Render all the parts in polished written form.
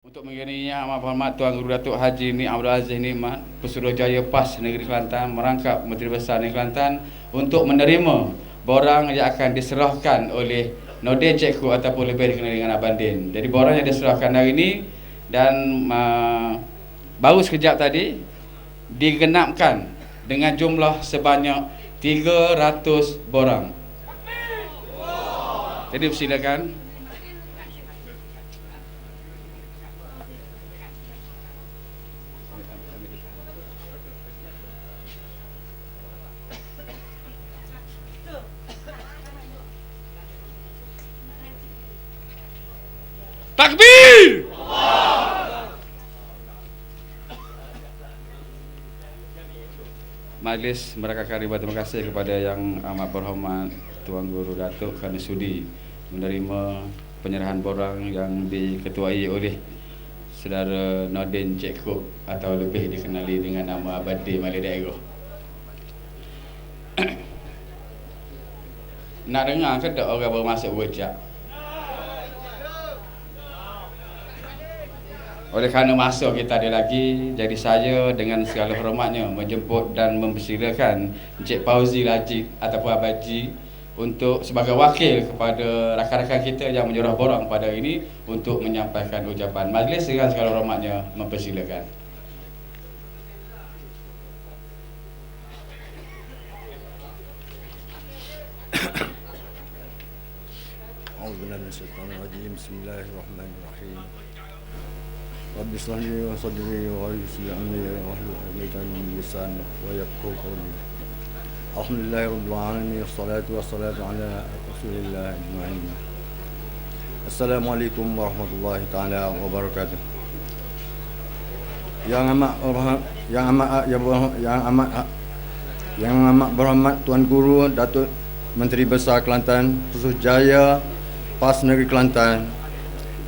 Untuk mengiringi amat berhormat Tuan Guru Datuk Haji Ni Abdul Aziz Nikmat, Pesuruhjaya PAS Negeri Kelantan merangkap Menteri Besar Negeri Kelantan untuk menerima borang yang akan diserahkan oleh Nordin Cikgu ataupun lebih dikenali dengan Abang Din. Jadi borang yang diserahkan hari ini dan baru sekejap tadi digenapkan dengan jumlah sebanyak 300 borang. Jadi persilakan. Takbir! Majlis merakamkan ribuan terima kasih kepada yang amat berhormat Tuan Guru Datuk kerana sudi menerima penyerahan borang yang diketuai oleh Saudara Nordin Cikgu atau lebih dikenali dengan nama Abadi Malik Daerah. Nak dengar ke tak orang baru masuk berucap? Oleh kerana masa kita ada lagi, jadi saya dengan segala hormatnya menjemput dan mempersilakan Encik Fauzi Lajid ataupun Abaji untuk sebagai wakil kepada rakan-rakan kita yang menyerah borang pada hari ini untuk menyampaikan ucapan. Majlis dengan segala hormatnya mempersilakan. A'udzubillahi minasyaitonirrajim. Bismillahirrahmanirrahim. Rabbi shrah li sadri wa yassir li amri wahlul 'uqdatam min lisani yafqahu qawli. Alhamdulillahirabbil alamin wassalatu wassalamu ala rasulillah ajma'in. Assalamualaikum warahmatullahi taala wabarakatuh. Yang amat berhormat Tuan Guru Datuk Menteri Besar Kelantan, Pesuruhjaya PAS Negeri Kelantan,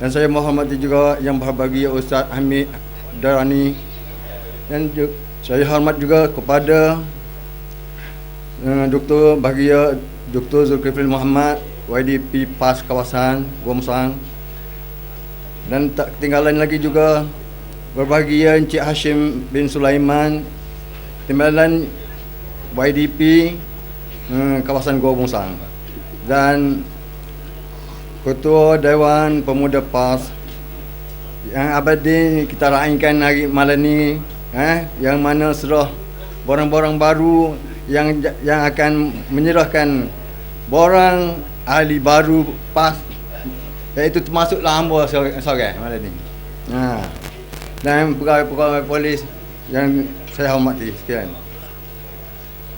dan saya menghormati juga yang berbahagia Ustaz Hamid Darani, dan saya hormat juga kepada Dr. Bahagia Dr. Zulkifli Muhammad, YDP PAS kawasan Gomsang, dan tak ketinggalan lagi juga berbahagia Encik Hashim bin Sulaiman, Timbalan YDP kawasan Gomsang, dan Ketua Dewan Pemuda PAS yang abadi kita raikan hari malam ni, yang mana serah borang-borang baru yang akan menyerahkan borang ahli baru PAS, iaitu termasuklah hamba seorang malam ni. Dan pegawai-pegawai polis yang saya hormati sekalian.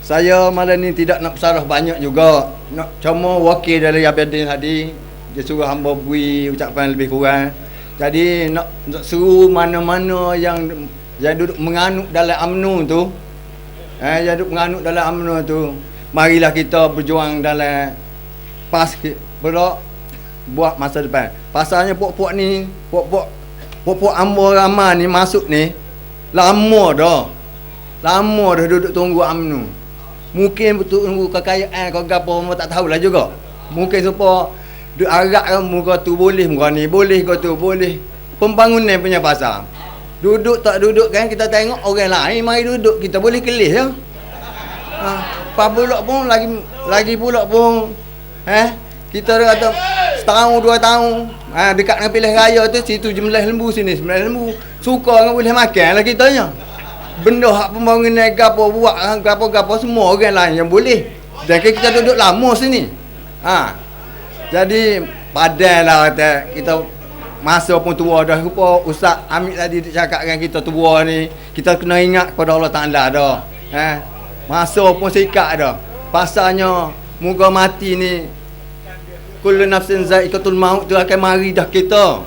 Saya malam ni tidak nak bersarah banyak juga, nak cuma wakil dari Abidin tadi. Dia suruh hamba beri ucapan lebih kurang. Jadi nak suruh mana-mana yang duduk menganut dalam UMNO tu, yang duduk menganut dalam UMNO tu, marilah kita berjuang dalam PAS pula buat masa depan. Pasalnya puak-puak ni, puak-puak hamba ramai ni masuk ni lama dah duduk tunggu UMNO. Mungkin betul tunggu kekayaan kau gapo tak tahulah juga. Mungkin supaya duk harap muka tu boleh, muka ni boleh, kau tu boleh. Pembangunan punya pasal. Duduk tak duduk kan, kita tengok orang lain mari duduk, kita boleh kelih ya. Apa pula pun lagi pula pun kita kata setahun 2 tahun dekat dengan pilihan raya tu, situ jemlah lembu, sini jemlah lembu. Suka dengan boleh makan lah kitanya. Benda hak pembangunan gapo buat gapo-gapo semua orang lain yang boleh. Dan kita duduk lama sini. Jadi padahlah kata kita masa pun tua dah. Rupa Ustaz Hamid tadi cakap dengan kita tua ni, kita kena ingat kepada Allah Ta'ala dah. Masa pun sikat dah. Pasalnya muka mati ni, kullu nafsin za'iqatul maut tu akan mari dah kita.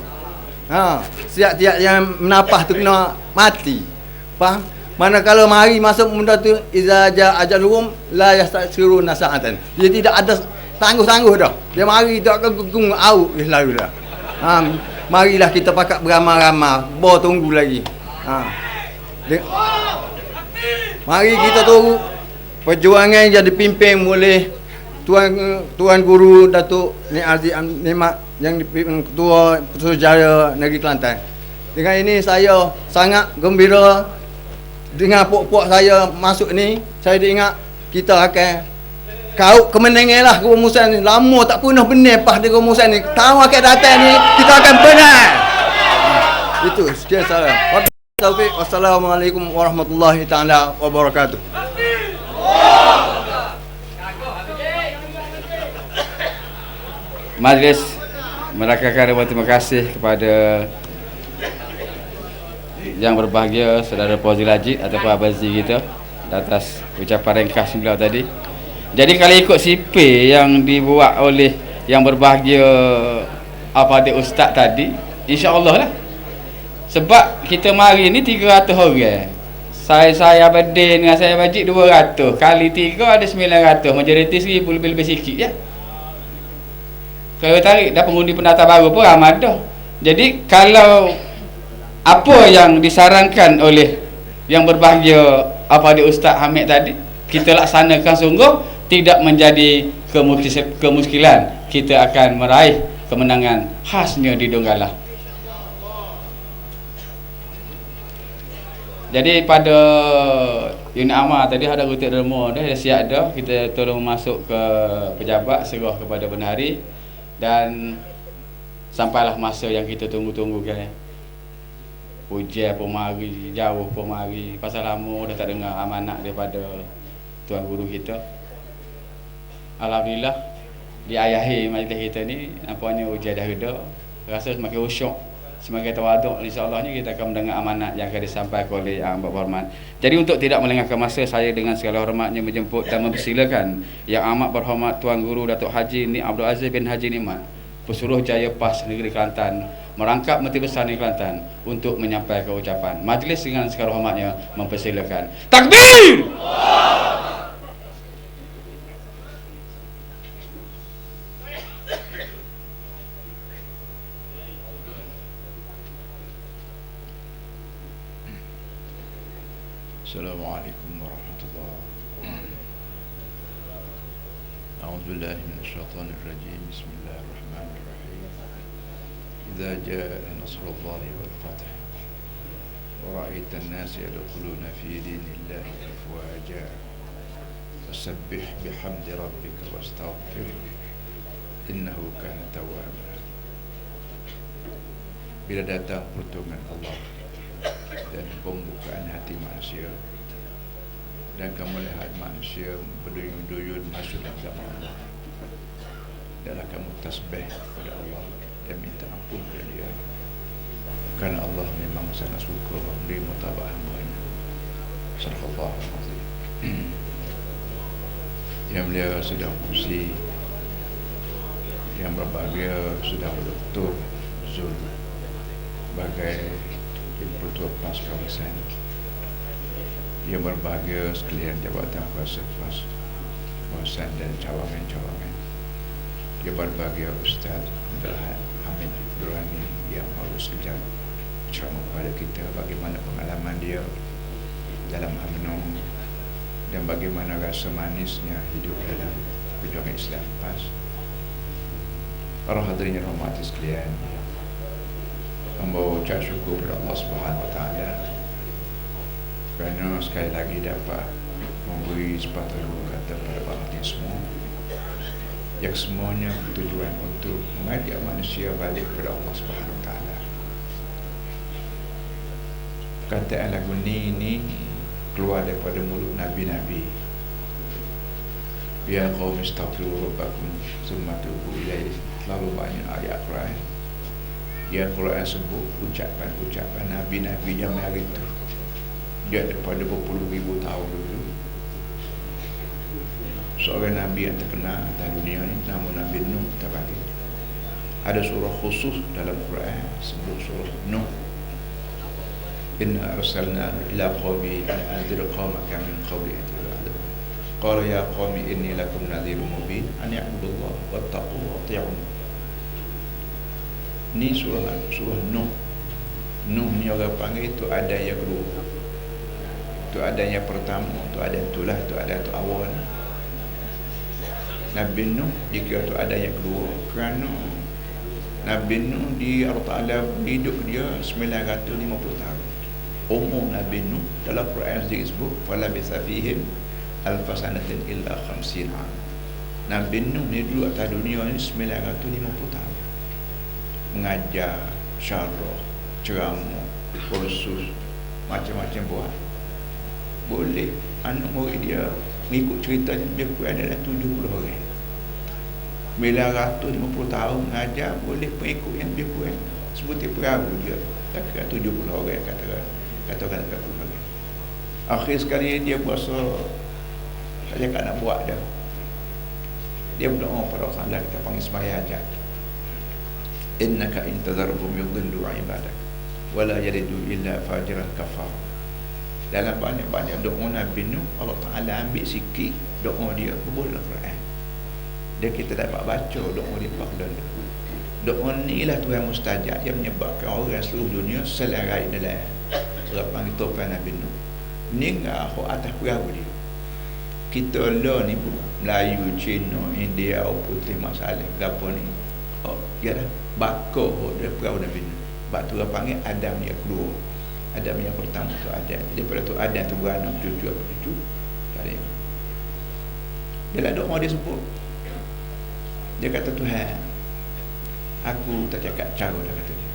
Siap-siap yang menapah tu kena mati. Faham? Manakala mari masuk benda tu, iza ja ajaluhum la yasta'khiruna sa'atan. Dia tidak ada tangguh-tangguh dah. Dia mari tak kegung au lalu dah. Marilah kita pakat beramai-ramai, tunggu lagi. Mari kita tunggu perjuangan yang dipimpin oleh Tuan Guru Datuk Ni Aziz Nikmat yang Ketua Pesuruhjaya Negeri Kelantan. Dengan ini saya sangat gembira dengan puak-puak saya masuk ni. Saya diingat kita akan kau kemenangan lah rumusan ni. Lama tak pernah benar pas di rumusan ni. Tahun akan datang ni kita akan benar. Itu sekian saya. Taufiq. Wassalamualaikum warahmatullahi taala wabarakatuh. Majlis merakamkan terima kasih kepada yang berbahagia Saudara Fazil Ajid ataupun Abazi kita atas ucapan ringkas beliau tadi. Jadi kalau ikut sipir yang dibuat oleh yang berbahagia Al-Fadhil Ustaz tadi, insya-Allah lah. Sebab kita mari ni 300 orang. Saya Abadin dengan saya Majid 200. Kali 3 ada 900. Majoriti 1000 lebih sikit je. Kalau tarik dah pengundi pendaftar baru pun ramai dah. Jadi kalau apa yang disarankan oleh yang berbahagia Al-Fadhil Ustaz Hamid tadi kita laksanakan sungguh, tidak menjadi kemuskilan, kita akan meraih kemenangan khasnya di Donggala. Jadi pada unit amal tadi ada rutin derma dah siap dah, kita tolong masuk ke pejabat serah kepada Benari dan sampailah masa yang kita tunggu-tunggu kan. Ujian pun mari, jauh pun mari, pasal lama dah tak dengar amanat daripada tuan guru kita. Alhamdulillah di akhir majlis kita ni nampaknya ujian dah reda, rasa semakin khusyuk, semakin tawaduk. InsyaAllah ni kita akan mendengar amanat yang akan disampaikan oleh yang amat berhormat. Jadi untuk tidak melengahkan masa, saya dengan segala hormatnya menjemput dan mempersilakan yang amat berhormat Tuan Guru Datuk Haji Ni Abdul Aziz bin Haji Nikmat, Pesuruh Jaya PAS Negeri Kelantan, merangkap Menteri Besar Negeri Kelantan untuk menyampaikan ucapan. Majlis dengan segala hormatnya mempersilakan. Takbir! Assalamualaikum warahmatullahi wabarakatuh. A'udzubillahi minasyaitonir rajim. Bismillahirrahmanirrahim. Idza jaa nasrullahi wal fath wa ra'aitan nasa yadkhuluna fi dinillahi afwaja fasabbih bihamdi rabbika wastaghfir innahu kana tawwaba. Bila datang pertolongan Allah dan pembukaan hati manusia dan kamu lihat manusia berduyun-duyun masuk dalam agama Allah, adalah kamu tasbih kepada Allah dan minta ampun kepada Dia, kerana Allah memang sangat suka memberi mutabah hamba-Nya. Sallallahu alaihi wasallam. Yang mulia sudah kursi, yang berbahagia sudah Dr. Zul sebagai Ketua PAS kawasan, yang berbahagia sekalian jabatan kuasa PAS kawasan dan cawangan-cawangan, yang berbahagia Ustaz Abdul Hamid Durrani yang baru sekejap ceramah kepada kita bagaimana pengalaman dia dalam UMNO dan bagaimana rasa manisnya hidup dalam perjuangan Islam PAS. Para hadirin yang hormati sekalian, hamba ucap syukur kepada Allah Subhanahu Wa Taala kerana sekali lagi dapat memberi sepatah dua kata pada bahagian semua, yang semuanya bertujuan untuk mengajak manusia balik kepada Allah Subhanahu Wa Taala. Kataan lagu ini keluar daripada mulut Nabi-Nabi. Ya qaum astaghfiru rabbakum tsumma tubu ilaihi. Lalu banyak ayat Quran yang Quran sebut ucapan-ucapan Nabi-Nabi yang hari itu, dia daripada berpuluh ribu tahun dulu. Seorang Nabi yang terkenal atas dunia ini nama Nabi Nuh terbagi. Ada surah khusus dalam Quran sebut surah Nuh. Inna arsalna ila qaumi an anzir qaumaka min qabli an tudhab. Qala ya qaumi inni lakum nadhirun mubin an ya'budullaha wattaqu wa ati'un. Ni surah Nuh. Nuh ni orang panggil itu ada yang kedua, itu ada yang pertama, itu ada itulah, itu ada itu awal. Nabi Nuh jika itu ada yang kedua kerana Nabi Nuh Allah Ta'ala hidup dia 950 tahun. Umur Nabi Nuh dalam Quran disebut falabitha fihim alfasanatin illa 50 an. Nabi Nuh ni dulu atas dunia ni 950 tahun. Mengajar, syarah, ceramah, kursus, macam-macam buat. Boleh anak murid dia mengikut ceritanya lebih kurang dalam 70 orang. 950 tahun mengajar, boleh pengikut yang lebih kurang seperti perahu dia kata 70 orang, katakan 80 orang. Akhir sekali dia berasa tak cakap nak buat dah. Dia berdoa pada Allah, kita panggil sembahyang hajat. Innaka intazarhum yudillu ibadak wala yalidu illa fajiran kafar. Dalam banyak-banyak doa Nabi Nuh, Allah Ta'ala ambil sikit doa dia kubur dalam Quran. Dan kita dapat baca doa dia pada doa ni lah Tuhan mustajab. Dia menyebabkan orang seluruh dunia selarai dalam berapa topan Nabi Nuh. Ni ngah atas perahu dia. Kita lah ni pun Melayu, Cina, India, putih masalah gapo ni. Oh, ya dah bakar dia perahu Nabi Nuh. Sebab tu orang panggil Adam yang kedua. Adam yang pertama tu Adam. Daripada tu Adam tu beranak cucu apa cucu. Tarik. Dalam doa dia sebut, dia kata Tuhan, aku tak cakap cara dah, kata dia.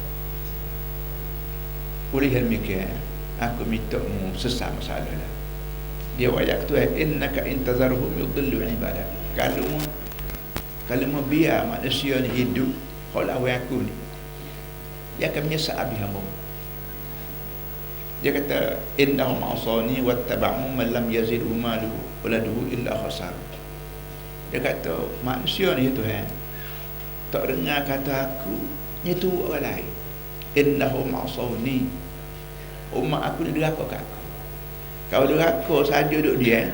Oleh hal demikian, aku minta mu sesat masalah dah. Dia wayak Tuhan, innaka intazarhum yudillu ibadak. Kalau mau biar manusia ni hidup kalau aku ni, dia akan menyesal habis hamba. Dia kata innahum asani wattaba'u man lam yazidhu maluhu waladuhu illa khasar. Dia kata manusia ni Tuhan tak dengar kata aku, itu orang lain. Innahum asani, umat aku ni deraka kat aku. Kalau deraka saja duduk dia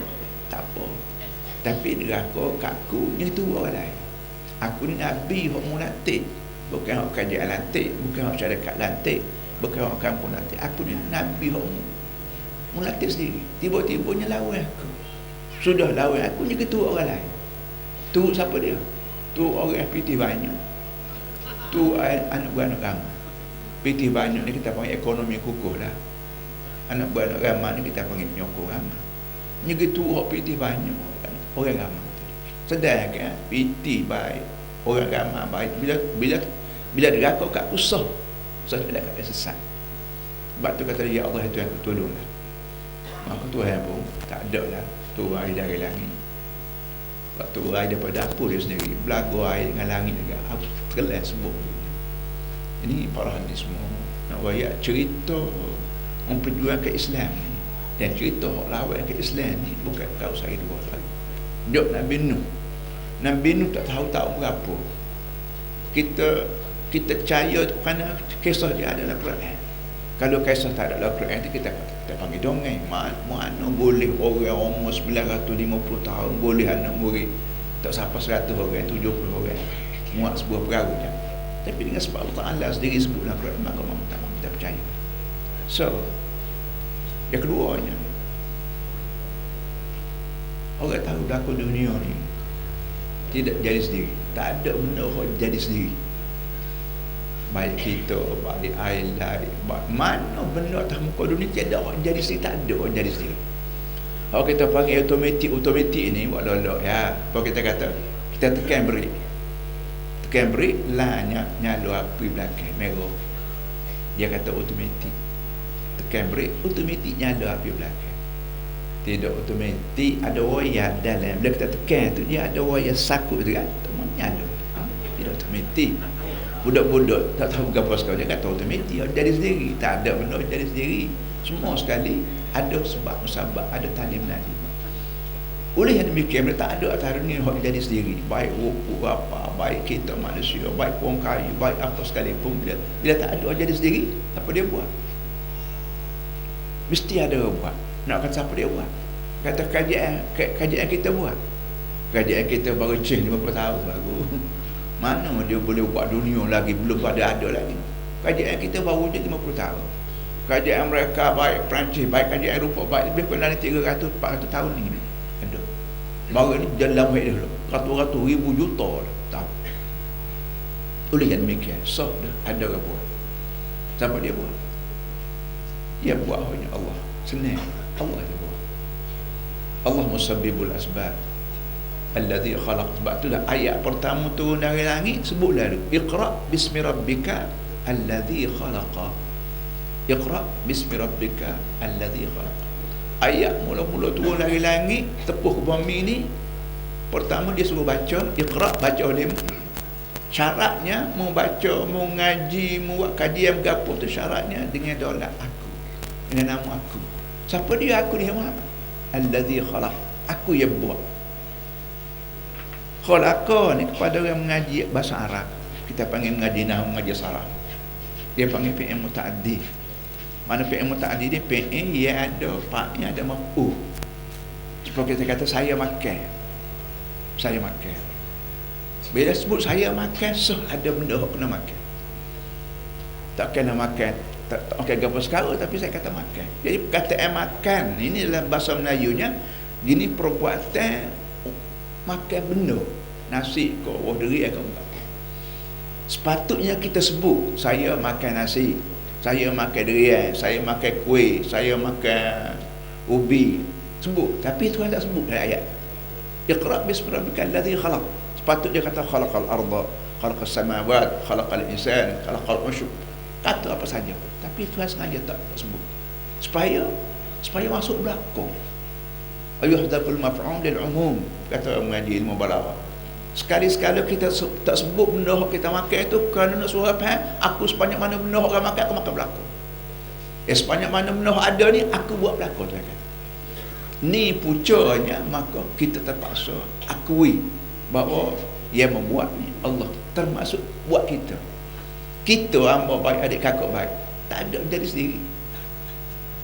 tak apa, tapi deraka kat aku, itu orang lain. Aku ni Nabi hok munatik, bukan hok kajian lantik, bukan hok syarikat lantik, bukan hok kampung lantik. Aku ni Nabi hok munatik sendiri. Tiba-tibanya lawan aku. Sudah lawan aku ni ketua orang lain. Tu siapa dia? Tu orang piti banyak. Tu anak beranak ramai. Piti banyak ni kita panggil ekonomi kukuh lah. Anak beranak ramai ni kita panggil penyokong ramai. Ni ketua piti banyak, orang ramai. Sedangkan piti baik, orang ramai baik. Bila deraka kat aku sah tidak kat sesat. Sebab tu kata ya Allah, itu yang aku tolonglah. Maka Tuhan pun tak ada lah turun air dari langit. Waktu air daripada dapur dia sendiri, belagu air dengan langit juga, terkelas sebut. Ini para hadis semua nak wayak cerita memperjuangkan Islam ni, dan cerita lawan ke Islam ni bukan kau saya dua lagi. Dok Nabi Nuh. Nabi Nuh tak tahu berapa. Kita percaya kerana kisah dia adalah Quran. Kalau kisah tak ada dalam Quran tu kita panggil dongeng. Mana boleh orang umur 950 tahun boleh anak murid tak sampai 100 orang, 70 orang muat sebuah perahu je. Tapi dengan sebab Allah Ta'ala sendiri sebut dalam Quran, maka kita percaya. So, yang keduanya, orang tahu berlaku dunia ni tidak jadi sendiri. Tak ada benda yang jadi sendiri. Baik kita, baik air, mana benda atas muka dunia tiada orang jadi sendiri, tak ada orang jadi sendiri. Kalau kita panggil automatik ni buat lolok ya. Kalau kita kata kita tekan brake lah nyala api belakang merah. Dia kata automatik. Tekan brake automatik nyala api belakang. Tidak automatik, ada wayar dalam. Bila kita tekan tu dia ada wayar sakut tu kan, nyala. Tidak automatik. Budak-budak tak tahu apa sekali, dia kata automatik jadi sendiri. Tak ada benda jadi sendiri. Semua sekali ada sebab musabab, ada talim nadi. Oleh yang demikian, tak ada atas dunia yang jadi sendiri. Baik rupa apa, baik kita manusia, baik orang kayu, baik apa sekalipun, bila tak ada orang jadi sendiri, apa dia buat? Mesti ada orang buat. Nak kata siapa dia buat? Kata kajian kita buat. Kajian kita baru change 50 tahun baru. Mana dia boleh buat dunia lagi, belum ada lagi. Kajian kita baru je 50 tahun. Kajian mereka baik Perancis, baik kajian Eropah, baik lebih kurang dari 300-400 tahun ni ada. Baru ni dalam dia dulu ratus-ratus ribu juta tahun. Oleh yang demikian, so dah ada orang buat. Siapa dia buat? Dia buat hanya Allah. Senang. Allah dia buat. Allah musabbibul asbab. Alladhi khalaq. Sebab itulah ayat pertama turun dari langit sebut lalu. Iqra bismi rabbika alladhi khalaqa. Iqra bismi rabbika alladhi khalaqa. Ayat mula-mula turun dari langit tepuh ke bumi ni, pertama dia suruh baca, Iqra, baca oleh. Syaratnya mau baca, mau ngaji, mau buat kajian gapo tu syaratnya dengan doa aku. Dengan nama aku. Siapa dia aku ni Muhammad? Alladhi khalaq. Aku yang buat. Khalaqa ni kepada orang mengaji bahasa Arab. Kita panggil mengaji nahwu, mengaji saraf. Dia panggil fi'il muta'addi. Mana fi'il muta'addi ni fi'il yang ada paknya ada maf'ul. Seperti kita kata saya makan. Saya makan. Bila sebut saya makan, ada benda yang kena makan. Tak kena makan, tak gapa sekarang, tapi saya kata makan. Jadi perkataan makan ini dalam bahasa Melayunya, gini perbuatan makan benda, nasi ke deri ke apa. Sepatutnya kita sebut saya makan nasi, saya makan durian, saya makan kuih, saya makan ubi, sebut. Tapi Tuhan tak sebut dalam ayat. Iqra bismi rabbikal ladzi khalaq. Sepatutnya kata khalaqal arda, khalaqas samawat, khalaqal insan, khalaqal usyub. Kata apa saja. Tapi Tuhan sengaja tak sebut. Supaya masuk belakang. Ayuhdaful maf'ul lil umum, kata mengaji ilmu balaghah. Sekali-sekala kita tak sebut benda yang kita makan itu kerana nak suruh faham, aku sebanyak mana benda orang makan, aku makan belakang. Sebanyak mana benda ada ni, aku buat belakang, Tuhan kata. Ni pucanya, maka kita terpaksa akui bahawa yang membuat ni Allah, termasuk buat kita. Kita hamba baik, adik kakak baik, tak ada jadi sendiri.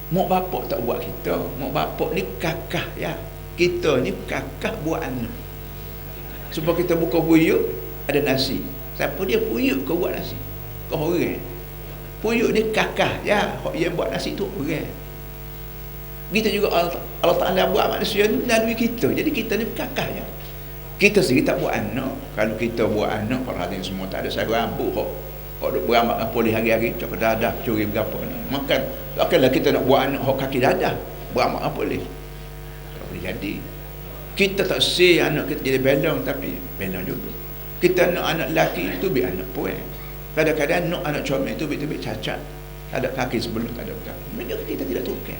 Mak bapak tak buat kita. Mak bapak ni kakak ya. Kita ni kakak buat anak. Sebab kita buka puyuk, ada nasi. Siapa dia puyuk kau buat nasi? Kau orang. Puyuk ni kakak ya. Yang buat nasi tu orang. Kita juga Allah Ta'ala buat manusia ni melalui kita. Jadi kita ni kakak ya. Kita sendiri tak buat anak. Kalau kita buat anak, para hadirin semua tak ada saya rambut kok duk beramak apa hari-hari cakap dadah curi berapa ni. Makan takkanlah kita nak buat anak hok kaki dadah beramak apa boleh. Tak boleh jadi. Kita tak say anak kita jadi belong, tapi belong juga. Kita nak anak lelaki itu biar anak puan. Kadang-kadang nak anak comel itu biar cacat. Tak ada kaki sebelum, tak ada berapa. Mereka kita tidak tukar.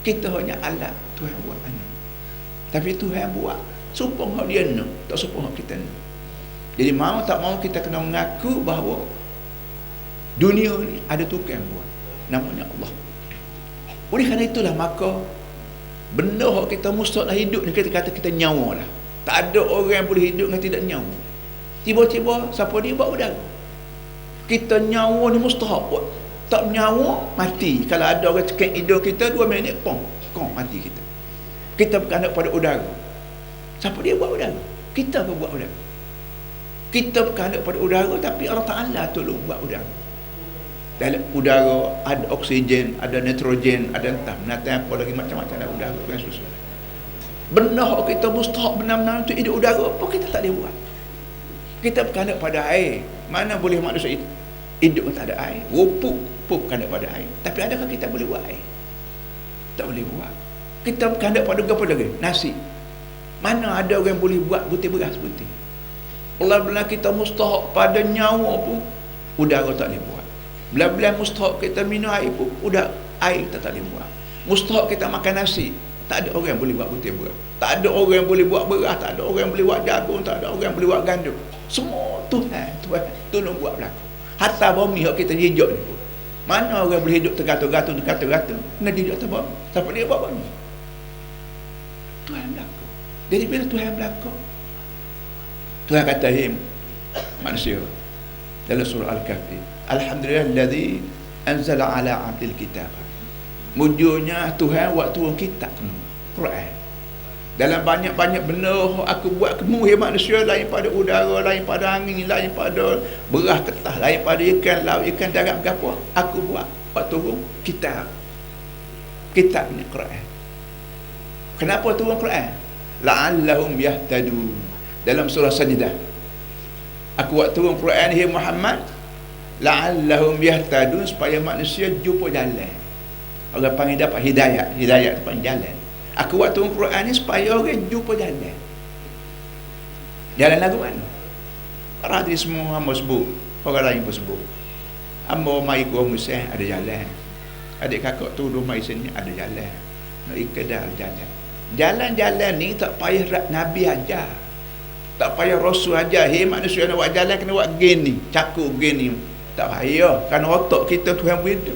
Kita hanya alat Tuhan buat anak. Tapi Tuhan buat supong hak dia nak, tak supong hak kita nak. Jadi mau tak mau kita kena mengaku bahawa dunia ni ada tukang buat, namanya Allah. Oleh kerana itulah maka benda yang kita mustahil hidup ni, kita kata kita nyawa lah. Tak ada orang yang boleh hidup dengan tidak nyawa. Tiba-tiba siapa dia buat udara. Kita nyawa ni mustahil buat. Tak nyawa mati. Kalau ada orang cekik hidung kita 2 minit kong mati kita. Kita berkandap pada udara. Siapa dia buat udara? Kita pun buat udara. Kita berkandap pada udara, tapi Allah Ta'ala tolong buat udara. Dalam udara ada oksigen, ada nitrogen, ada entah binatang apa lagi, macam-macam ada udara yang susu. Benda kita mustahak benar-benar untuk hidup udara apa kita tak boleh buat. Kita berkandap pada air. Mana boleh manusia hidup tak ada air? Rupuk pun berkandap pada air. Tapi adakah kita boleh buat air? Tak boleh buat. Kita berkandap pada apa lagi? Nasi. Mana ada orang yang boleh buat butir beras putih? Bila-bila kita mustahak pada nyawa pun udara tak boleh buat. Bila-bila mustahak kita minum air pun air kita tak boleh buat. Mustahak kita makan nasi, tak ada orang yang boleh buat butir beras. Tak ada orang yang boleh buat beras, tak ada orang yang boleh buat jagung, tak ada orang yang boleh buat gandum. Semua Tuhan tolong buat berlaku. Hatta bumi yang kita jejak ni pun, mana orang boleh hidup tergatung-gatung, kena hidup atas bumi. Siapa dia buat bumi? Tuhan berlaku. Jadi bila Tuhan berlaku, Tuhan kata manusia dalam surah Al-Kahfi, alhamdulillahi anzala ala abdil kitab. Mujurnya Tuhan waktu kitab Quran. Dalam banyak-banyak benda aku buat kamu manusia, lain pada udara, lain pada angin, lain pada berah ketah, lain pada ikan laut, ikan darat berapa, aku buat turun kitab. Kitab ni Quran. Kenapa turun Quran? La'allahum yahtadun. Dalam surah Sajdah, Aku buat turun Quran ni Muhammad la'allahum yahtadun, supaya manusia jumpa jalan. Orang panggil dapat hidayat. Hidayat tu panggil jalan. Aku buat turun Quran ni supaya orang jumpa jalan. Jalan lagu mana? Para hadis semua hamba sebut, orang lain pun sebut. Hamba mai ke Musa ada jalan. Adik kakak tu rumah sini ada jalan. Nak ikedal jalan. Jalan-jalan ni tak payah Nabi ajar. Tak payah Rasul ajar. Hei manusia nak buat jalan kena buat gini, cakuk gini. Tak payah. Kerana otak kita Tuhan beda.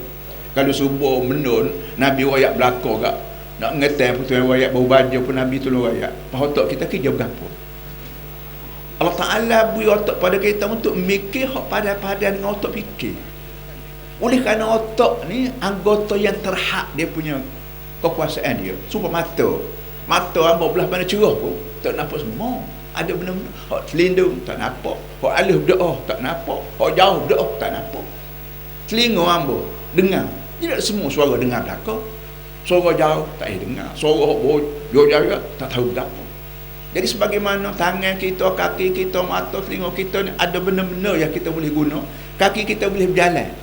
Kalau subuh menun, Nabi wayak belakang gak. Nak ngetem pun Tuhan wayak bau baju pun Nabi tolong wayak. Otak kita kerja berapa? Allah Ta'ala beri otak pada kita untuk mikir hak padan-padan dengan otak fikir. Oleh kerana otak ni anggota yang terhad dia punya kekuasaan dia. Supaya mata hamba belah mana cerah pun tak nampak semua. Ada benda-benda hak selindung tak nampak, hak alih berdoa tak nampak, hak jauh berdoa tak nampak. Telinga hamba dengar, tidak semua suara dengar belakang. Suara jauh tak boleh dengar, suara hak jauh tak tahu berapa. Jadi sebagaimana tangan kita, kaki kita, mata, telinga kita ni ada benda-benda yang kita boleh guna. Kaki kita boleh berjalan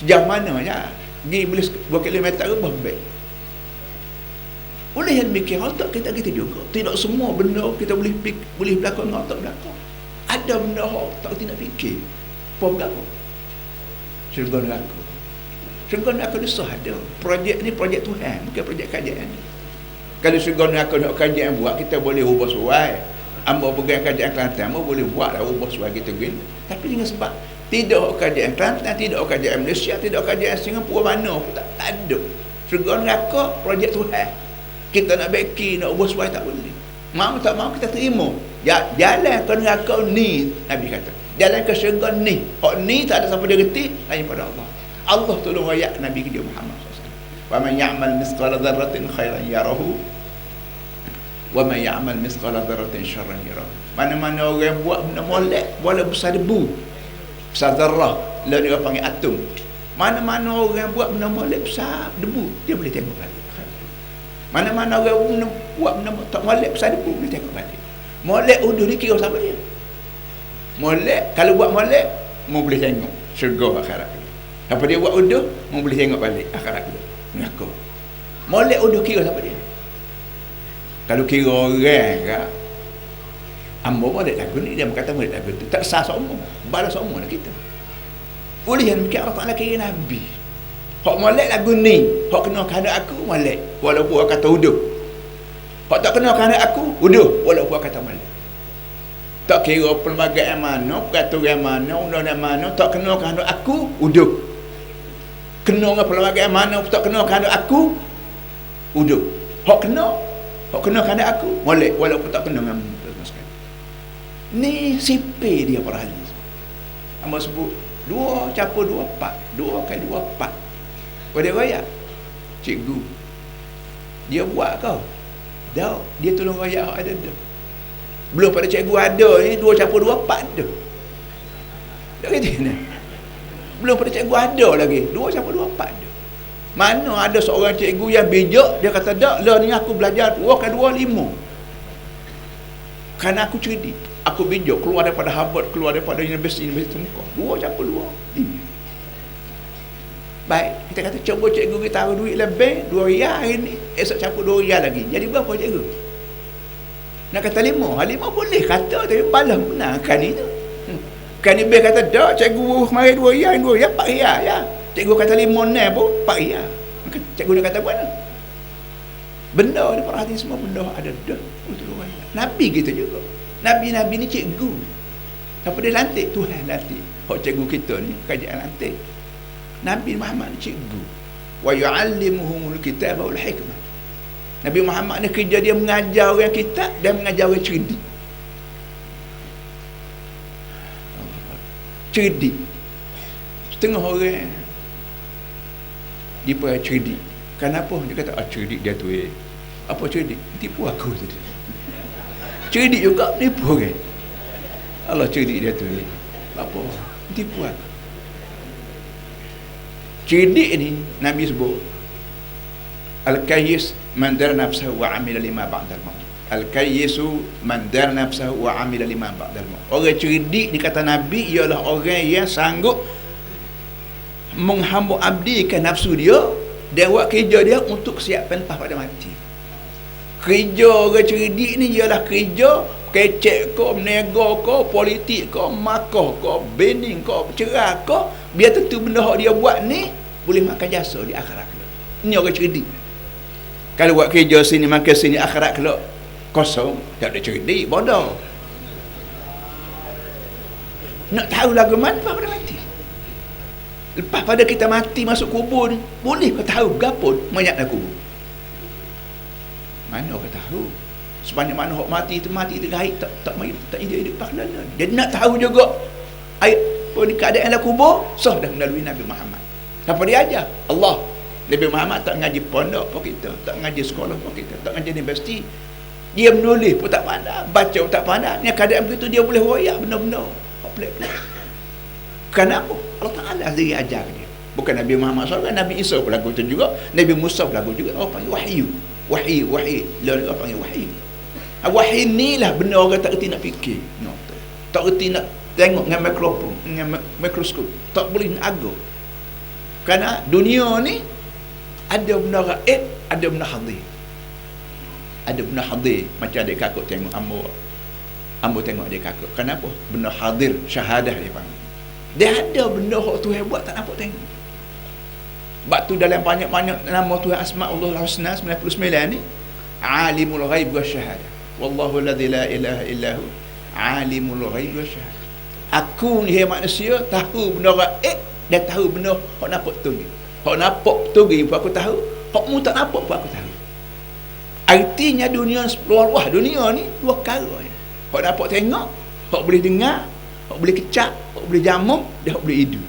sejauh mana ya, pergi boleh 2 kilometer ke baik. Oleh yang mikir otak kita juga. Tidak semua benda kita boleh berlaku dengan otak belakang. Ada benda otak tidak fikir. Apa berlaku? Syurga neraka. Syurga neraka ni sah ada. Projek ni projek Tuhan, bukan projek kajian. Kalau syurga neraka nak kajian buat, kita boleh ubah suai. Amba pegang kajian Kelantan, amba boleh buat lah ubah suai kita gini. Tapi dengan sebab tidak kajian Kelantan, tidak kajian Malaysia, tidak kajian Singapura, mana pun tak ada. Syurga neraka projek Tuhan. Kita nak beki, nak ubah suai tak boleh. Mau tak mau kita terima. Jalan ke neraka ni, Nabi kata. Jalan ke syurga ni. Hak ni tak ada siapa dia reti lain pada Allah. Allah tolong ayat Nabi kita Muhammad SAW. Wa man ya'mal misqala dzarratin khairan yarahu wa man ya'mal misqala dzarratin syarran yarahu. Mana-mana orang buat benda molek, bola besar debu, besar zarrah, lalu dia panggil atom. Mana-mana orang buat benda molek besar debu, dia boleh tengok balik. Mana-mana orang buat benda tak molek besar debu, boleh tengok balik. Molek uduh ni kira siapa dia? Molek, kalau buat molek, mau boleh tengok syurga akhirat dia. Apa dia buat uduh, mau boleh tengok balik akhirat dia. Mengaku. Molek uduh kira siapa dia? Kalau kira orang kak, amba molek lagu ni, dia berkata molek lagu tu tak sah semua, balas semua lah kita. Oleh yang mikir Allah Ta'ala kira Nabi. Hak molek lagu ni, hak kena kehendak aku molek, walaupun orang kata uduh. Hak tak kena kehendak aku uduh, walaupun orang kata molek. Tak kira pelbagai yang mana, peraturan mana, undang-undang mana, tak kena kehendak aku uduh. Kena dengan pelbagai yang mana, tak kena kehendak aku uduh. Hak kena kehendak aku molek, walaupun tak kena dengan ni sipir dia para ahli. Amba sebut 2 campur 2 4, 2 kali 2 4. Pada raya cikgu dia buat kau dah, dia tolong raya ada dah. Belum pada cikgu ada ni 2 campur 2 4 dah. Tak kata ni. Belum pada cikgu ada lagi 2 campur 2 4 dah. Mana ada seorang cikgu yang bijak, dia kata dak lah ni aku belajar 2 kali 2 5. Kerana aku cerdik, aku bijak, keluar daripada Harvard, keluar daripada universiti muka 2 campur 2 5. Baik, kita kata cuba cikgu kita taruh duit lebih 2 riyal hari ni, esok campur 2 riyal lagi. Jadi berapa cikgu? Nak kata 5 boleh kata, tapi balas benar kan ni tu. Kan ni kata dak cikgu mari 2 riyal 4 riyal ya. Cikgu kata 5 ni pun 4 riyal. Cikgu nak kata mana? Benda ni perhati semua benda ada dah untuk orang. Nabi kita juga. Nabi-nabi ni cikgu. Apa dia lantik? Tuhan lantik. Hak cikgu kita ni kajian lantik. Nabi Muhammad ni cikgu. Wa yu'allimuhumul kitaba wal hikmah. Nabi Muhammad ni kerja dia mengajar orang kitab dan mengajar orang cerdik. Cerdik. Setengah orang dia pun cerdik. Kenapa dia kata cerdik dia tu apa cerdik? Tipu aku tadi. Cerdik juga tipu orang. Allah cerdik dia tu apa? Tipu aku. Cerdik ni Nabi sebut al-kayyis man dara nafsahu wa amila lima ba'dal maut. Al-kayyisu man dara nafsahu wa amila liman ba'dal maut. Orang cerdik di kata Nabi ialah orang yang sanggup menghamba abdikan nafsu dia dan buat kerja dia untuk kesiapan lepas pada mati. Kerja orang cerdik ni ialah kerja kecek ko, menega ko, politik ko, makah ko, bening ko, cerah ko, biar tentu benda yang dia buat ni boleh makan jasa di akhirat kelak. Ini orang cerdik. Kalau buat kerja sini makan sini, akhirat kelak kosong, tak ada cerdik, bodoh. Nak tahu lagu mana lepas pada mati. Lepas pada kita mati masuk kubur ni, boleh kau tahu berapa mayat dalam kubur? Mana kau tahu? Sebanyak mana orang mati tu gaib, tak hidup pahlawan. Jadi nak tahu juga ayat ni keadaan dalam kubur sah dah melalui Nabi Muhammad. Siapa dia ajar? Allah. Nabi Muhammad tak ngaji pondok pun kita, tak ngaji sekolah pun kita, tak ngaji universiti. Dia menulis pun tak pandai, baca pun tak pandai. Ni keadaan begitu dia boleh royak benda-benda pelik-pelik. Kenapa? Allah Ta'ala sendiri ajar dia. Bukan Nabi Muhammad SAW, Nabi Isa pun lagu tu juga, Nabi Musa pun lagu juga. Orang panggil wahyu. Wahyu. Orang panggil wahyu. Wahyu ni lah benda orang tak reti nak fikir. No. Tak reti nak tengok dengan mikrofon, dengan mikroskop. Tak boleh nak agak. Kerana dunia ni ada benda gaib, ada benda hadir. Ada benda hadir, macam adik kakak tengok ambo tengok adik kakak. Kenapa? Benda hadir, syahadah dia panggil. Dia ada benda yang Tuhan buat tak nampak tengok. Sebab tu dalam banyak-banyak nama Tuhan Asma'ul Husna 99 ni, Alimul Ghaib wa Syahadah. Wallahu alladhi la ilaha illahu Alimul Ghaib wa Syahadah. Aku ni manusia tahu benda gaib dan tahu benda hok nampak betul. Hok nampak betul pun aku tahu, hok mu tak nampak pun aku tahu. Artinya dunia luar dunia ni dua perkara je. Hok nampak tengok, hok boleh dengar, hok boleh kecap, hok boleh jamuk, dan hok boleh hidup.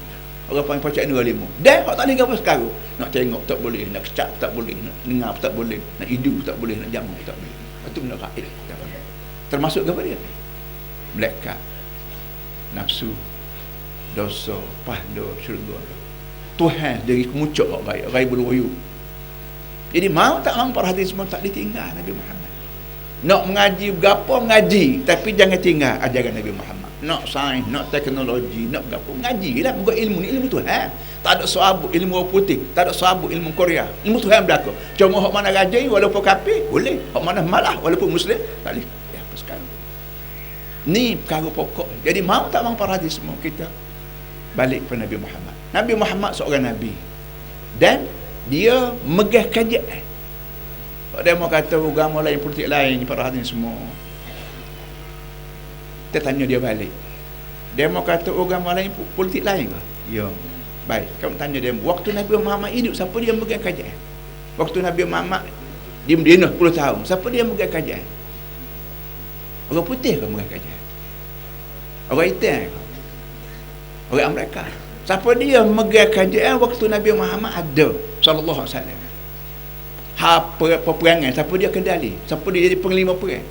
Orang panggil pacak ni lima. Dan hok tak boleh apa sekarang. Nak tengok tak boleh, nak kecap tak boleh, nak dengar tak boleh, nak hidup tak boleh, nak jamuk tak boleh. Itu benda gaib. Termasuk apa dia? Malaikat, nafsu, dosa, pahala, syurga. Tuhan dari kemuncak hak gaib, ghaibul ghuyub. Jadi mau tak mau para hadirin semua tak ditinggal Nabi Muhammad. Nak mengaji berapa mengaji, tapi jangan tinggal ajaran Nabi Muhammad. Nak sains, nak teknologi, nak berapa mengajilah, muka ilmu ni ilmu Tuhan. Tak ada sabuk ilmu orang putih, tak ada sabuk ilmu Korea. Ilmu Tuhan belaka. Cuma hak mana rajin walaupun kafir boleh, hak mana malah walaupun muslim tak boleh. Ya apa sekarang. Ni perkara pokok. Jadi mau tak mau para hadirin semua kita balik kepada Nabi Muhammad. Nabi Muhammad seorang nabi dan dia megah kajian. Kalau dia mau kata agama lain, politik lain, para hadirin semua, kita tanya dia balik. Dia mau kata agama lain, politik lain ke? Ya. Baik, kamu tanya dia, waktu Nabi Muhammad hidup, siapa dia megang kajian? Waktu Nabi Muhammad di Madinah 10 tahun, siapa dia megang kajian? Orang putih ke megang kajian? Orang hitam ke? Orang Amerika? Siapa dia megang kajian waktu Nabi Muhammad ada sallallahu alaihi wasallam? Peperangan, siapa dia kendali? Siapa dia jadi penglima perang?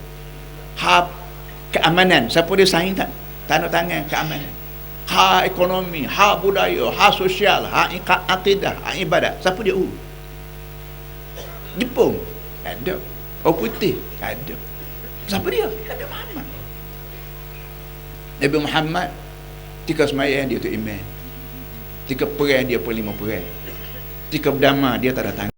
Keamanan, siapa dia saing tak? Tanda tangan keamanan. Ekonomi, budaya, sosial, akidah, ibadat. Siapa dia? Jepun ada. Orang putih ada. Siapa dia? Nabi Muhammad. Nabi Muhammad ketika sembahyang dia tu imam. Ketika perang dia penglima perang. Ketika berdamai dia tak datang.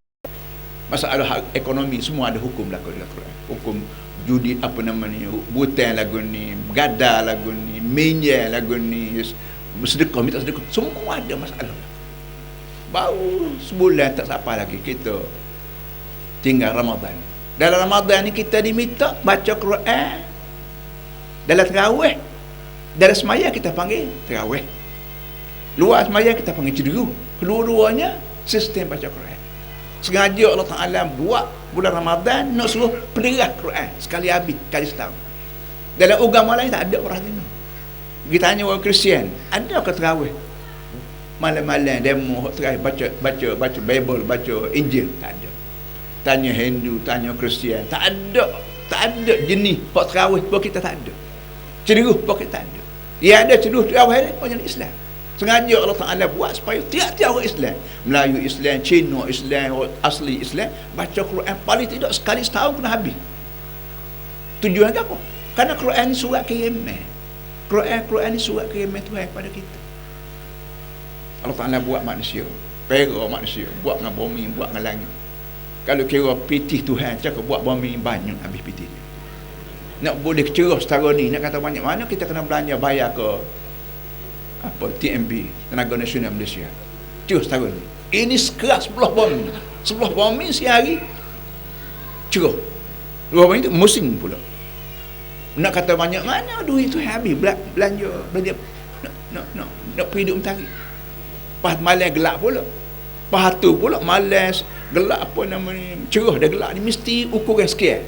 Masalah ekonomi semua ada hukum berlaku dalam Quran. Hukum judi apa namanya, hutang lagu ni, gadar lagu ni, minyak lagu ni, bersedekah minta sedekah, semua ada masalah. Baru sebulan tak siapa lagi kita tinggal Ramadan. Dalam Ramadan ni kita diminta baca Quran. Dalam tarawih, dalam sembahyang kita panggil tarawih. Luar sembahyang kita panggil cederu. Kedua-duanya sistem baca Quran. Sengaja Allah Ta'ala buat bulan Ramadan nak suruh penderah Quran sekali habis, kali setahun. Dalam agama lain tak ada orang ni. Kita tanya orang Kristian, ada ke tarawih? Malam-malam demo tarawih baca Bible, baca Injil, tak ada. Tanya Hindu, tanya Kristian, tak ada jenis hak tarawih pun kita tak ada. Cederuh pun kita tak ada. Yang ada cederuh tarawih ni orang Islam. Sengaja Allah Ta'ala buat supaya tiap-tiap orang Islam, Melayu Islam, Cina Islam, asli Islam, baca Quran paling tidak sekali setahun kena habis. Tujuan ke apa? Karena Quran ni surat kiriman. Quran ni surat kiriman Tuhan kepada kita. Allah Ta'ala buat manusia, pera manusia, buat dengan bumi, buat dengan langit. Kalau kira pitih Tuhan cakap buat bumi banyak habis pitih dia. Nak boleh cerah setara ni, nak kata banyak mana kita kena belanja bayar ke apa TMB, Tenaga Nasional Malaysia. Cerah setara ni. Ini sekeras sebelah bumi sehari cerah. Luar bumi tu musim pula. Nak kata banyak mana duit tu habis belanja nak pergi duduk mentari. Pas malam gelap pula. Pas tu pula malas gelap apa namanya cerah dah gelap ni mesti ukuran sekian.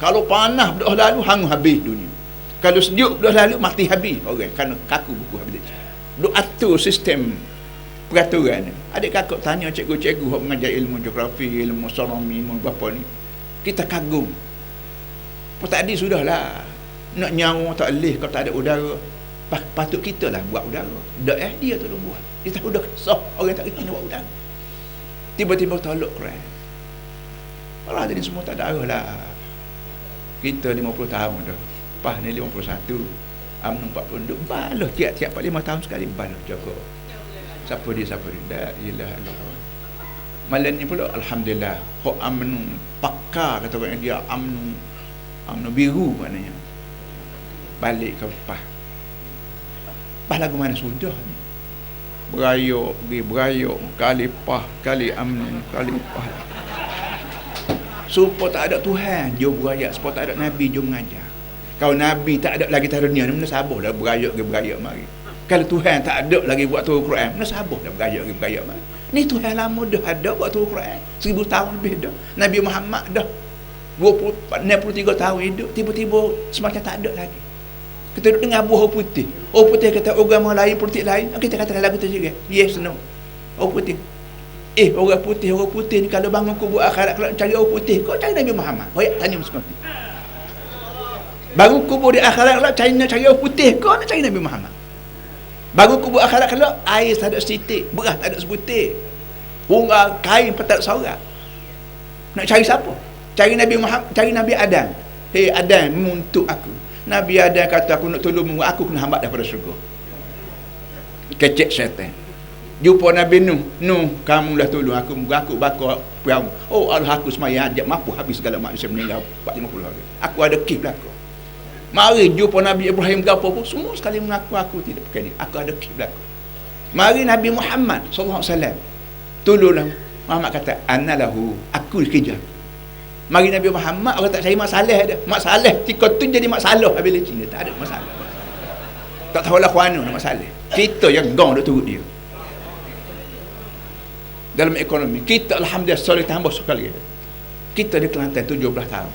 Kalau panas dah lalu hang habis dunia. Kalau sejuk dah lalu mati habis orang kerana kaku buku habis. Duk atur sistem peraturan. Adik kakak tanya cikgu-cikgu yang mengajar ilmu geografi, ilmu astronomi, ilmu apa ni. Kita kagum. Tadi sudahlah. Nak nyawa tak boleh kalau tak ada udara. Patut kita lah buat udara. Dia tu dah buat. Dia tak udah kesah. Orang tak kena buat udara. Tiba-tiba tolak Quran. Allah jadi semua tak ada arah lah. Kita 50 tahun dah. Pas ni 51. UMNO 40. Duk balah tiap-tiap 45 tahun sekali balah jaga. Siapa dia? La ilaha illallah. Malam ni pula alhamdulillah. Hok UMNO pakar kata orang dia UMNO biru maknanya. Balik ke PAS. PAS lagu mana sudah ni. Berayuk kali PAS, kali UMNO, kali PAS. Supaya tak ada Tuhan, jom berayuk. Supaya tak ada Nabi, jom mengajar. Kalau Nabi tak ada lagi atas dunia ni, mana sabar dah berayuk mari. Kalau Tuhan tak ada lagi buat turun Quran, mana sabar dah berayuk mari. Ni Tuhan lama dah ada buat turun Quran. 1000 tahun lebih dah. Nabi Muhammad dah 63 tahun hidup, tiba-tiba semacam tak ada lagi. Kita duduk dengar buah putih. Orang putih kata agama lain, politik lain. Kita kata lagu tu juga. Yes, no. Orang putih. Orang putih ni kalau bangun kubur akhirat, kalau cari orang putih, kau cari Nabi Muhammad. Oh ya, tanya seperti. Bangun kubur di akhirat, kalau cari orang putih, kau nak cari Nabi Muhammad. Bangun kubur akhirat, kalau air tak ada setitik, beras tak ada sebutir, bunga kain pun tak ada sorak. Nak cari siapa? Cari Nabi Muhammad, cari Nabi Adam. Hei Adam, untuk aku. Nabi Adam kata aku nak tolong aku kena hambat daripada syurga. Kecek syaitan. Jumpa Nabi Nuh, kamu dah tolong aku bakar perahu. Oh Allah, aku semaya ajak mampu habis segala manusia meninggal 450 hari. Aku ada key belakang. Mari jumpa Nabi Ibrahim ke apa pun, semua sekali mengaku aku tidak pakai ni. Aku ada key belakang. Mari Nabi Muhammad sallallahu alaihi wasallam. Tolonglah. Muhammad kata anallahu, aku dikejar. Mari Nabi Muhammad orang tak cari masalah dia. Masalah ketika tu jadi masalah apabila Cina tak ada masalah. Tak tahulah kuana nak masalah. Kita yang gong duk turut dia. Dalam ekonomi kita alhamdulillah soleh tambah sekali. Kita di Kelantan 17 tahun.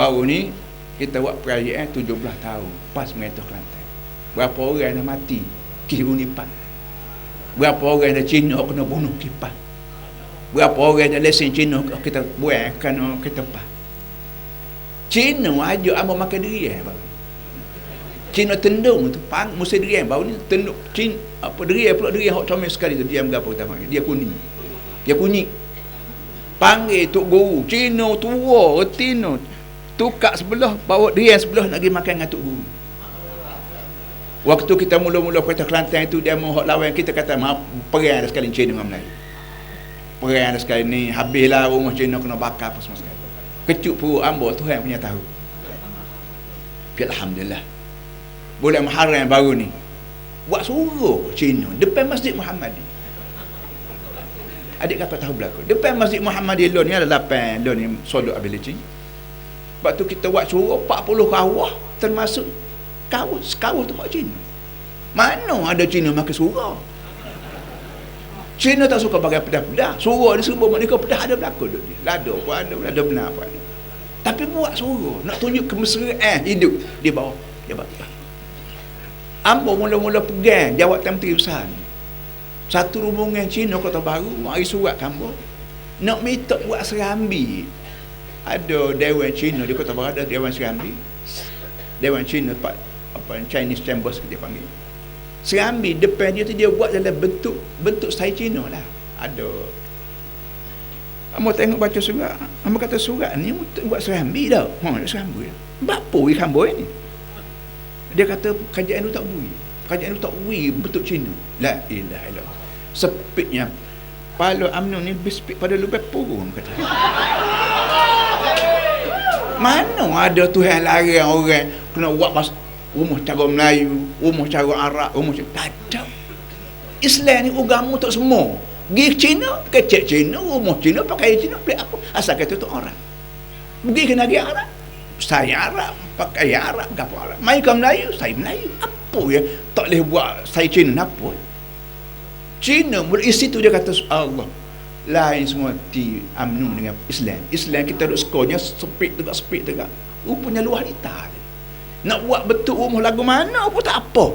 Baru ni kita buat perayaan 17 tahun PAS mengentuk Kelantan. Berapa orang dah mati Kirunipan. Berapa orang dah Cina kena bunuh kipas. Berapa orang dah lesen Cina kita buang kerana kita PAS. Cina ajak amba makan durian baru. Cina tendung tu pang musim durian baru ni tendung Cina apa durian pula durian hok comel sekali tu dia berapa kita panggil. Dia kuning. Dia kunyit. Panggil tok guru Cina tua retino tukar sebelah bawa durian sebelah nak pergi makan dengan tok guru. Waktu kita mula-mula kereta Kelantan itu dia mau hok lawan kita kata perang dah sekali Cina dengan Melayu. Perang dah sekali ni habislah rumah Cina kena bakar apa semua sekali. Kecut perut ambo Tuhan punya tahu. Alhamdulillah. Bulan Muharram baru ni buat suruh Cina depan Masjid Muhammadi. Adik kata tahu berlaku. Depan Masjid Muhammadi ni ada 8 ni sodok ability. Sebab tu kita buat suruh 40 kawah termasuk kawah tu hak Cina. Mana ada Cina makan surah? Cina tak suka pakai pedah-pedah. Surah ni semua mereka pedah ada berlaku duk ni. Lada pun ada benar pun ada. Tapi buat suruh nak tunjuk kemesraan hidup dia bawa. Ambo mula-mula pegang jawatan Menteri Besar ni. Satu rombongan Cina Kota Baru mari surat kamu nak minta buat serambi. Ada Dewan Cina di Kota Baru, ada Dewan Serambi. Dewan Cina apa Chinese Chambers dia panggil. Serambi depan dia tu dia buat dalam bentuk style Cina lah. Ada Amo tengok baca surat. Amo kata surat ni untuk buat serambi dah. Serambi. Apa ikan boy ni? Dia kata kajian itu tak bui. Kajian itu tak bui betul Cina. La ilaha illallah. Sepitnya Palo UMNO ni lebih sepit pada lebih purun kata. Mana ada Tuhan larang orang kena buat rumah cara Melayu, rumah cara Arab, rumah tak ada. Islam ni agama untuk semua. Pergi Cina, kecek Cina, rumah Cina, pakai Cina, beli apa? Asal kata tu orang. Pergi ke negeri Arab, saya Arab, pakai Arab, apa Arab. Mai ke Melayu, saya Melayu. Apa ya? Tak boleh buat saya Cina, apa? Cina, boleh isi tu dia kata Allah. Lain semua di UMNO dengan Islam. Islam kita duduk sekolahnya, sepit tegak. Rupanya luar nita. Nak buat betul rumah lagu mana pun tak apa.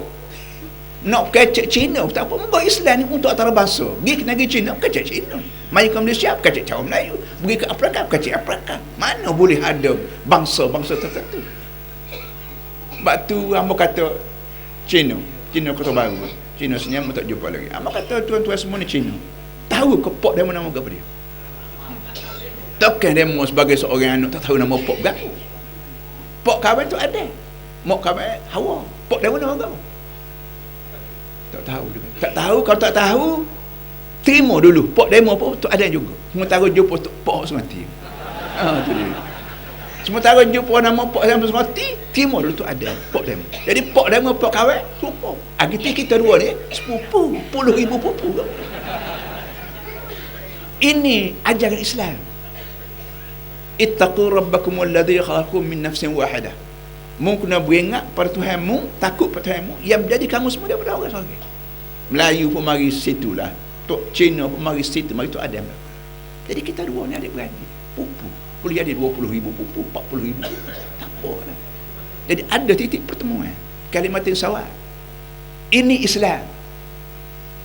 Nak kecek Cina pun tak apa. Muka Islam ni untuk antarabangsa. Pergi ke negeri Cina, kecek Cina. Mai ke Malaysia, kecek cara Melayu. Pergi ke Afrika, kecek Afrika. Mana boleh ada bangsa-bangsa tertentu. Sebab tu hamba kata Cina Kota Baru. Cina senyap tak jumpa lagi. Hamba kata tuan-tuan semua ni Cina. Tahu ke pok demo nama apa dia? Takkan demo sebagai seorang anak tak tahu nama pok berapa? Pok kahwin tu ada. Mok kahwin Hawa. Pok demo nama apa? Tak tahu juga. Tak tahu, kalau tak tahu terima dulu. Pok demo pun tu ada juga. Sementara jumpa tu pok semati. Tu dia. Sementara jumpa nama pok yang semati, terima dulu tu ada pok demo. Jadi pok demo pok kahwin sepupu. Kita dua ni sepupu, puluh ribu pupu. Ini ajaran Islam. Ittaqu rabbakum alladhi khalaqakum min nafsin wahidah. Mu kena beringat pada Tuhanmu, takut pada Tuhanmu yang menjadi kamu semua daripada orang seorang. Melayu pun mari situlah. Tok Cina pun mari situ, mari tu Adam. Jadi kita dua ni adik-beradik, pupu. Boleh jadi 20,000 pupu, 40,000. Tak apa lah. Jadi ada titik pertemuan. Kalimatin sawat. Ini Islam.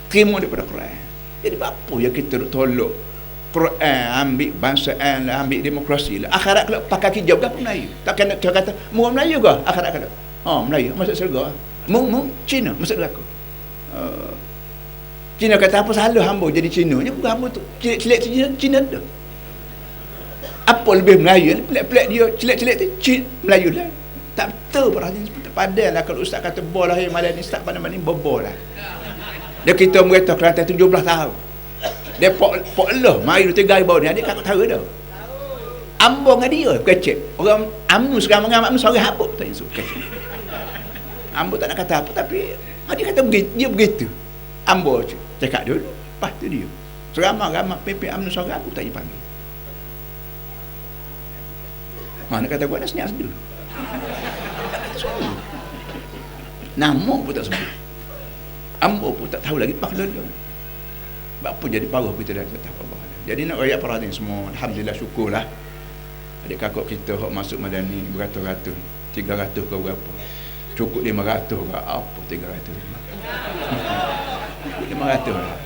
Terima daripada Quran. Jadi apa yang kita tolak Quran, ambil bangsaan lah, ambil demokrasi lah. Akhirat kalau pakai hijab ke apa Melayu? Takkan nak kata mu Melayu ke akhirat kalau? Melayu masuk syurga. Mu Cina masuk neraka. Cina kata apa salah hamba jadi Cina? Ni bukan hamba tu celek Cina dah. Apa lebih Melayu? Pelik-pelik dia celek tu Melayu lah. Tak betul perhatian seperti padahlah kalau ustaz kata bola yang malam ni start mana-mana ni bobol lah. Dia kita mereka Kelantan 17 tahun. Dia pok lah mari 3 hari baru ni adik kakak tahu dah. Ambo dengan dia kecek. Orang Amnu sekarang mengamak seorang habuk tak isu kecek. Ambo tak nak kata apa tapi dia kata begitu, dia begitu. Ambo cakap dulu, lepas tu dia. Seramai-ramai PP Amnu seorang aku tak dipanggil. Nak kata gua nak senyap sedu. Nama pun tak sebut. Ambo pun tak tahu lagi pak dulu. Apa jadi paruh kita dah tak apa. Jadi nak rakyat perhatian semua, alhamdulillah syukurlah. Adik kakak kita hok masuk Madani beratus-ratus, 300 ke berapa. Cukup 500 ke apa 300. Cukup 500 lah.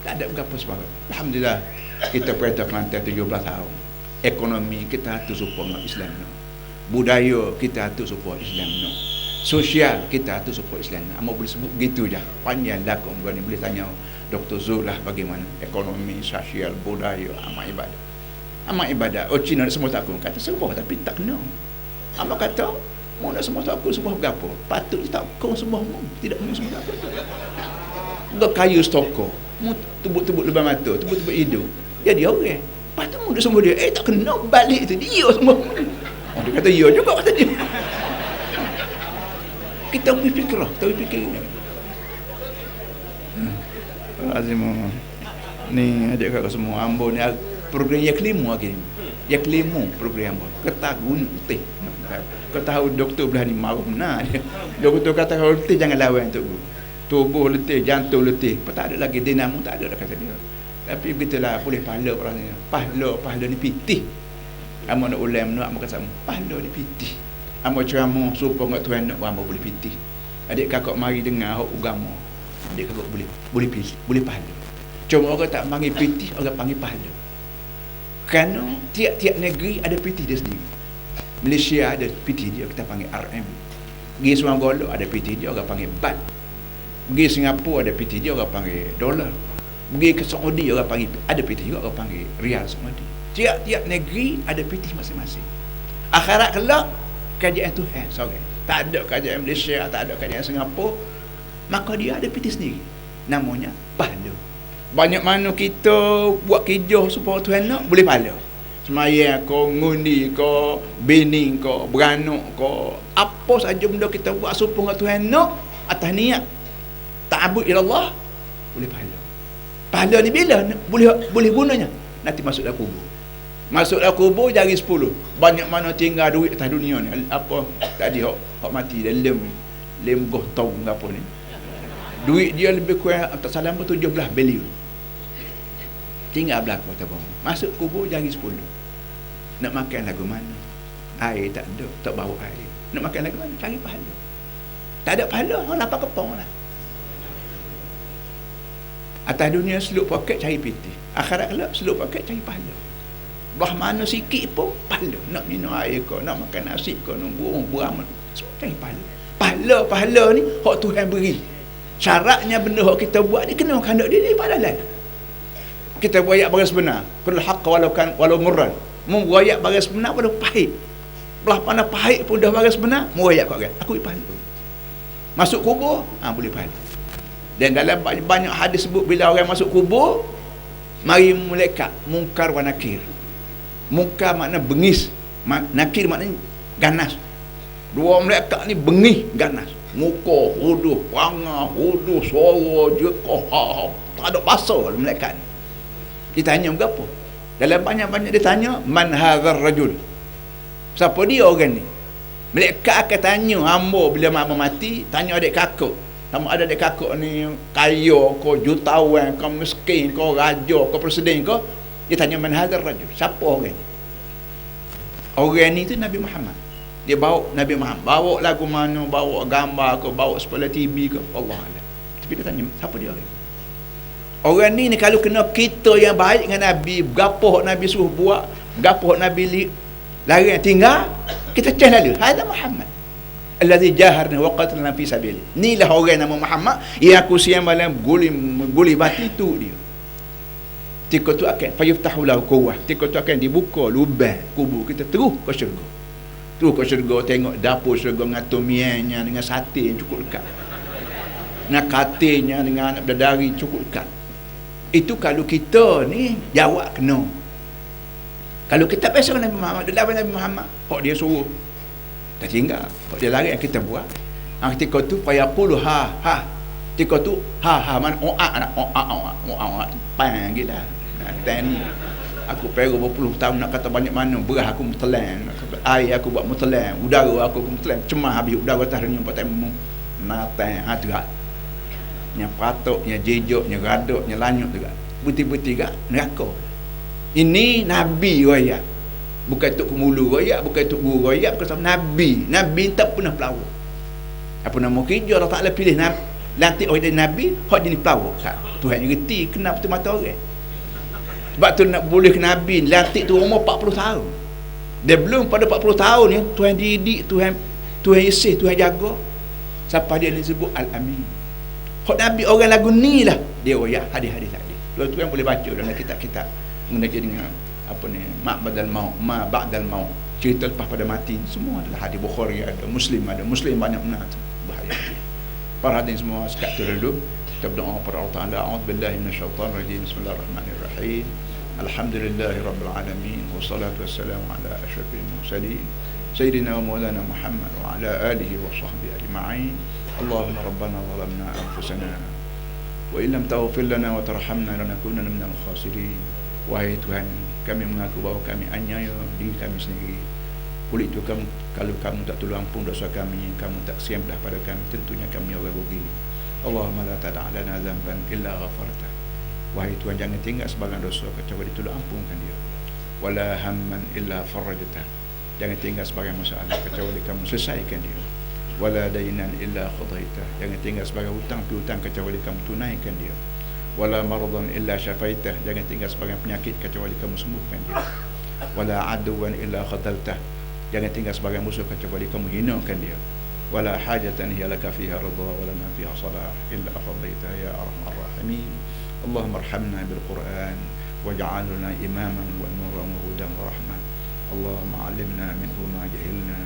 Tak ada berapa sebab. Alhamdulillah kita perintah Kelantan 17 tahun. Ekonomi kita atur supaya Islam no. Budaya kita atur supaya Islam no. Sosial kita atur supaya Islam. Amak boleh sebut begitu je. Panjang lah kau berani boleh tanya Dr. Zul lah bagaimana ekonomi, sosial, budaya, amal ibadah. Amal ibadah. Cina semua tak aku kata sebuah tapi tak kena. Amak kata mau nak semua tak aku sebuah berapa? Patut tak kau sebuah mu. Tidak mau semua tak aku. Enggak kayu stoko. Mu tubuk-tubuk lubang mata, tubuk-tubuk hidung. Jadi orang. Patut mu semua dia. Tak kena balik tu dia semua. Dia kata ya juga kata dia. Kita boleh fikirah, kita boleh fikir Azim ni adik kakak semua ambo ni program yang kelima lagi ni. Yang kelima program ambo. Kata gunung teh. Kata tahu doktor belah ni marah benar dia. Doktor kata kalau letih jangan lawan tu. Tubuh letih, jantung letih. Tak ada lagi dinamo tak ada dah kata dia. Tapi begitulah boleh pahala orangnya. Pahala ni pitih. Amo nak ulam nak makan sama. Pahala ni pitih. Amo ceramah supaya ngat Tuhan nak amo boleh pitih. Adik kakak mari dengar hak agama. Adik kakak boleh pilih, boleh pahala. Cuma orang tak panggil pitih, orang panggil pahala. Kerana tiap-tiap negeri ada pitih dia sendiri. Malaysia ada pitih dia kita panggil RM. Pergi Selangor ada pitih dia orang panggil bat. Pergi Singapura ada pitih dia orang panggil dolar. Pergi ke Saudi orang panggil, ada pitih juga orang panggil Riyal Saudi. Tiap-tiap negeri ada pitih masing-masing. Akhirat kelak kerajaan Tuhan seorang. Tak ada kerajaan Malaysia, tak ada kerajaan Singapura. Maka dia ada pitih sendiri. Namanya pahala. Banyak mana kita buat kerja supaya Tuhan nak, boleh pahala. Semayang ko, ngundi ko, bening ko, beranak ko, apa saja benda kita buat supaya Tuhan nak, atas niat ta'abud ila Allah, boleh pahala. Pahala ni bila boleh gunanya? Nanti masuk dalam kubur. Masuk dalam kubur jari 10. Banyak mana tinggal duit atas dunia ni. Apa tadi hok mati dah lem goh tahun ke apa ni. Duit dia lebih kurang tak salah 17 bilion. Tinggal berlaku atas bawah. Masuk kubur jari 10. Nak makan lagu mana? Air tak ada, tak bawa air. Nak makan lagu mana? Cari pahala. Tak ada pahala, orang lapar kepong lah. Atas dunia seluk poket cari piti. Akhirat kelak seluk poket cari pahala. Belah mana sikit pun pahala. Nak minum air kau, nak makan nasi kau, nak buang beramal, semua cari pahala. Pahala ni hak Tuhan beri. Syaratnya benda hak kita buat ni kena kandak dia ni pahala. Kita buat baris benar. Qul haqq walau murran. Membuat baris benar walau pahit. Belah mana pahit pun dah baris benar, muayat kau kan. Aku pahala. Masuk kubur, boleh pahala. Dan dalam banyak hadis sebut bila orang masuk kubur, mari malaikat mungkar wa nakir. Mungkar makna bengis, nakir makna ganas. Dua malaikat ni bengis ganas. Muka, huduh, wanga, huduh, suara, jekah, tak ada pasal malaikat ni. Ditanya berapa? Dalam banyak-banyak dia tanya, man hadzal rajul? Siapa dia orang ni? Malaikat akan tanya hamba bila mak mati, tanya adik kakak. Sama ada adik kakak ni kaya ke, jutawan ke, miskin ke, raja ke, presiden ke. Dia tanya man hadzal rajul? Siapa orang ni? Orang ni tu Nabi Muhammad. Dia bawa Nabi Muhammad, bawa lagu mana, bawa gambar ke, bawa sebelah TV ke, Allah Allah. Tapi dia tanya, siapa dia orang? Orang ni kalau kena kita yang baik dengan Nabi, berapa Nabi suruh buat, berapa Nabi larang tinggal, kita ceh lalu. Hadza Muhammad allazi jaharna wa qatalna fi sabili. Inilah orang nama Muhammad yang aku siang malam guli bati tu dia. Tika tu akan fayuftahu lahu quwwah. Tika tu akan dibuka lubang kubur kita terus ke syurga. Terus ke syurga, tengok dapur syurga dengan tumiannya, dengan sate yang cukup dekat. Dengan katilnya, dengan anak bidadari cukup dekat. Itu kalau kita ni jawab kena. Kalau kita biasa Nabi Muhammad, dalam Nabi Muhammad, hak dia suruh tak tinggal, hak dia larang kita buat. Ketika tu fayaqulu ha. Ketika tu ha man oa panggillah. Dan aku perlu berpuluh tahun nak kata banyak mana, beras aku metelan, air aku buat metelan, udara aku metelan, cemah habis udara atas dunia patai menatang hati. Nya patok, nya jejok, nya radok, nya lanyuk juga. Buti-buti gak neraka. Ini Nabi royak. Bukan tok kemulu royak, bukan tok guru royak, bukan sama Nabi. Nabi tak pernah pelawak. Apa nama kerja Allah Ta'ala pilih lantik orang dari Nabi, hak jenis pelawak. Tuhan yang reti kena betul mata orang. Sebab tu nak boleh ke Nabi, lantik tu umur 40 tahun. Dia belum pada 40 tahun ni, Tuhan didik, Tuhan isih, Tuhan jaga. Siapa dia disebut Al-Amin. Hak Nabi orang lagu ni lah dia royak hadis-hadis tadi. Tu yang boleh baca dalam kitab-kitab mengenai dengan apa ni ma ba'dal maut, cerita lepas pada mati, semua adalah hadis Bukhari, ada Muslim banyak benar. Bahaya. Para hadirin semua sekat dulu kita berdoa kepada Allah Taala. A'udzubillahi minasyaitanir rajim. Bismillahirrahmanirrahim. Alhamdulillahirabbil alamin wassalatu wassalamu ala asyrafil mursalin sayyidina wa maulana Muhammad wa ala alihi wa sahbihi ajma'in. Allahumma rabbana zalamna anfusana wa illam taghfir lana wa tarhamna lanakunanna minal khasirin. Wahai Tuhan, kami mengaku bahawa kami aniaya diri kami sendiri. Oleh itu kalau kamu tak tolong ampun dosa kami, kamu tak kesian belah pada kami, tentunya kami orang rugi. Allahumma la tada' lana dhanban illa ghafarta. Wahai Tuhan, jangan tinggal sebarang dosa kecuali ditolong ampunkan dia. Wala hamman illa farajta. Jangan tinggal sebarang masalah kecuali kamu selesaikan dia. Wala dainan illa qadaita. Jangan tinggal sebarang hutang piutang kecuali kamu tunaikan dia. Wala maradan illa syafaitah. Jangan tinggal sebarang penyakit kecuali kamu sembuhkan dia. Wala aduwan illa khataltah. Jangan tinggal sebarang musuh kecuali kamu hinakan dia. Wala hajatan hiya laka fiha ridha wa lana fiha salah illa qadaitah ya arhamar rahimin. اللهم ارحمنا بالقرآن واجعلنا إماما ونورا وهدى ورحمة. اللهم علمنا منه ما جهلنا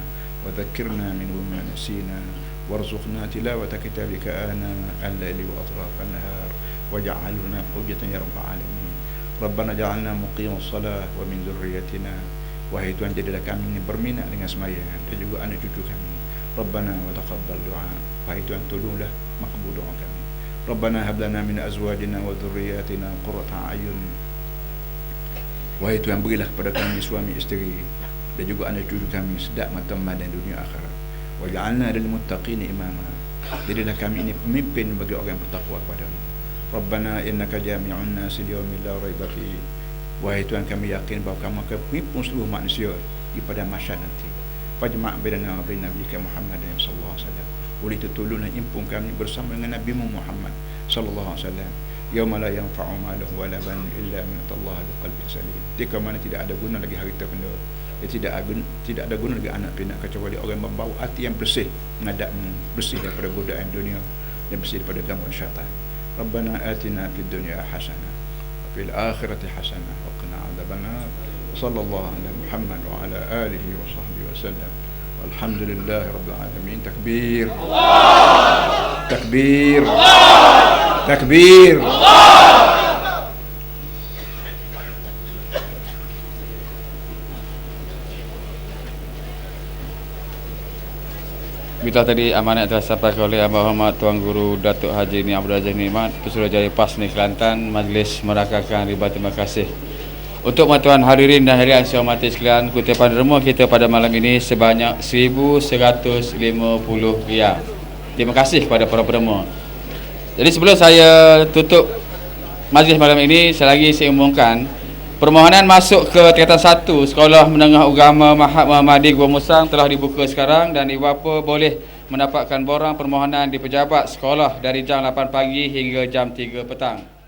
وذكرنا منه ما نسينا وارزقنا تلاوة كتابك آناء الليل وأطراف النهار واجعلنا حجة يا رب العالمين. ربنا جعلنا مقيم الصلاة ومن ذريتنا. Wahai Tuhan, jadilah kami ini berminat dengan sembahyang dan juga anak cucu kami. Rabbana wa taqabbal du'a. Wahai Tuhan, tolonglah makbul doa kami. Rabbana hab lana min azwajina wa dhurriyyatina qurrata a'yun. Wahai Tuhan, berilah kepada kami suami isteri dan juga anak cucu kami sedap mata dan dunia akhirat. Waj'alna lil muttaqina imama. Jadilah kami ini pemimpin bagi orang yang bertakwa kepadamu. Rabbana innaka jami'un nasi liyaumin la raiba fihi. Wahai Tuhan, kami yakin bahawa kamu akan memimpin seluruh manusia di pada masyar nanti. Fajma' bainana wa bain nabiyyika Muhammad sallallahu alaihi wasallam. Oleh itu tolonglah impun kami bersama dengan Nabi Muhammad sallallahu alaihi wasallam. Yauma la yanfa'u malun wala banun illa man atallaha biqalbin salim. Ketika mana tidak ada guna lagi harta benda. Tidak ada guna lagi anak pinak kecuali orang membawa hati yang bersih, menghadapmu, bersih daripada godaan dunia dan bersih daripada gangguan syaitan. Rabbana atina fid dunya hasanah wa fil akhirati hasanah wa qina adzabannar. Sallallahu ala Muhammad wa ala alihi wa sahbihi wa sallam. Walhamdulillahi rabbil alamin. Takbir. Takbir. Takbir. Kita tadi amanat telah disampaikan oleh Abah Hormat Tuan Guru Datuk Haji Ni Abdul Aziz Nikmat, Pesuruhjaya PAS Negeri Kelantan. Majlis merakakan ribuan terima kasih. Untuk tuan hadirin dan hadirat yang saya hormati sekalian, kutipan derma kita pada malam ini sebanyak RM1,150. Terima kasih kepada para penderma. Jadi sebelum saya tutup majlis malam ini, saya umumkan permohonan masuk ke tingkatan 1 Sekolah Menengah Agama Mahad Muhammadi Gua Musang telah dibuka sekarang dan ibu-bapa boleh mendapatkan borang permohonan di pejabat sekolah dari jam 8 pagi hingga jam 3 petang.